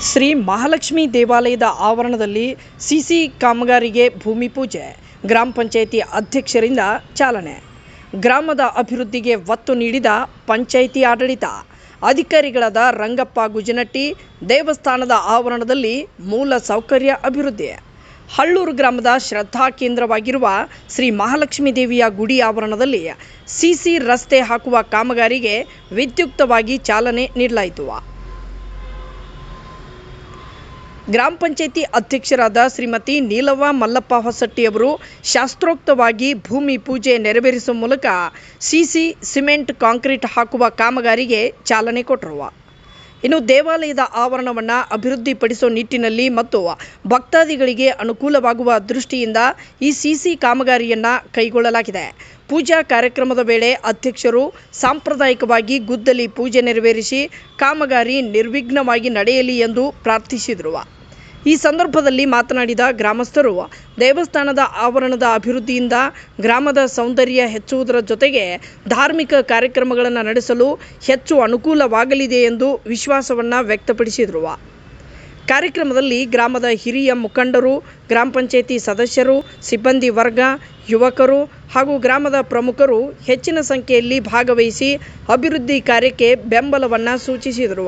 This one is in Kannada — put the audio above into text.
ಶ್ರೀ ಮಹಾಲಕ್ಷ್ಮಿ ದೇವಾಲಯದ ಆವರಣದಲ್ಲಿ ಸಿಸಿ ಕಾಮಗಾರಿಗೆ ಭೂಮಿ ಪೂಜೆ, ಗ್ರಾಮ ಪಂಚಾಯಿತಿ ಅಧ್ಯಕ್ಷರಿಂದ ಚಾಲನೆ. ಗ್ರಾಮದ ಅಭಿವೃದ್ಧಿಗೆ ಒತ್ತು ನೀಡಿದ ಪಂಚಾಯಿತಿ ಆಡಳಿತ. ಅಧಿಕಾರಿಗಳಾದ ರಂಗಪ್ಪ ಗುಜನಟ್ಟಿ. ದೇವಸ್ಥಾನದ ಆವರಣದಲ್ಲಿ ಮೂಲ ಸೌಕರ್ಯ ಅಭಿವೃದ್ಧಿ. ಹಳ್ಳೂರು ಗ್ರಾಮದ ಶ್ರದ್ಧಾ ಕೇಂದ್ರವಾಗಿರುವ ಶ್ರೀ ಮಹಾಲಕ್ಷ್ಮೀ ದೇವಿಯ ಗುಡಿ ಆವರಣದಲ್ಲಿ ಸಿಸಿ ರಸ್ತೆ ಹಾಕುವ ಕಾಮಗಾರಿಗೆ ವಿದ್ಯುಕ್ತವಾಗಿ ಚಾಲನೆ ನೀಡಲಾಯಿತು. ಗ್ರಾಮ ಪಂಚಾಯಿತಿ ಅಧ್ಯಕ್ಷರಾದ ಶ್ರೀಮತಿ ನೀಲವ್ವ ಮಲ್ಲಪ್ಪ ಹೊಸಟ್ಟಿ ಅವರು ಶಾಸ್ತ್ರೋಕ್ತವಾಗಿ ಭೂಮಿ ಪೂಜೆ ನೆರವೇರಿಸುವ ಮೂಲಕ ಸಿಸಿ ಸಿಮೆಂಟ್ ಕಾಂಕ್ರೀಟ್ ಹಾಕುವ ಕಾಮಗಾರಿಗೆ ಚಾಲನೆ ಕೊಟ್ಟರು. ಇನ್ನು ದೇವಾಲಯದ ಆವರಣವನ್ನು ಅಭಿವೃದ್ಧಿಪಡಿಸುವ ನಿಟ್ಟಿನಲ್ಲಿ ಮತ್ತು ಭಕ್ತಾದಿಗಳಿಗೆ ಅನುಕೂಲವಾಗುವ ದೃಷ್ಟಿಯಿಂದ ಈ ಸಿಸಿ ಕಾಮಗಾರಿಯನ್ನು ಕೈಗೊಳ್ಳಲಾಗಿದೆ. ಪೂಜಾ ಕಾರ್ಯಕ್ರಮದ ವೇಳೆ ಅಧ್ಯಕ್ಷರು ಸಾಂಪ್ರದಾಯಿಕವಾಗಿ ಗುದ್ದಲಿ ಪೂಜೆ ನೆರವೇರಿಸಿ ಕಾಮಗಾರಿ ನಿರ್ವಿಘ್ನವಾಗಿ ನಡೆಯಲಿ ಎಂದು ಪ್ರಾರ್ಥಿಸಿದರು. ಈ ಸಂದರ್ಭದಲ್ಲಿ ಮಾತನಾಡಿದ ಗ್ರಾಮಸ್ಥರು, ದೇವಸ್ಥಾನದ ಆವರಣದ ಅಭಿವೃದ್ಧಿಯಿಂದ ಗ್ರಾಮದ ಸೌಂದರ್ಯ ಹೆಚ್ಚುವುದರ ಜೊತೆಗೆ ಧಾರ್ಮಿಕ ಕಾರ್ಯಕ್ರಮಗಳನ್ನು ನಡೆಸಲು ಹೆಚ್ಚು ಅನುಕೂಲವಾಗಲಿದೆ ಎಂದು ವಿಶ್ವಾಸವನ್ನು ವ್ಯಕ್ತಪಡಿಸಿದರು. ಕಾರ್ಯಕ್ರಮದಲ್ಲಿ ಗ್ರಾಮದ ಹಿರಿಯ ಮುಖಂಡರು, ಗ್ರಾಮ ಪಂಚಾಯಿತಿ ಸದಸ್ಯರು, ಸಿಬ್ಬಂದಿ ವರ್ಗ, ಯುವಕರು ಹಾಗೂ ಗ್ರಾಮದ ಪ್ರಮುಖರು ಹೆಚ್ಚಿನ ಸಂಖ್ಯೆಯಲ್ಲಿ ಭಾಗವಹಿಸಿ ಅಭಿವೃದ್ಧಿ ಕಾರ್ಯಕ್ಕೆ ಬೆಂಬಲವನ್ನು ಸೂಚಿಸಿದರು.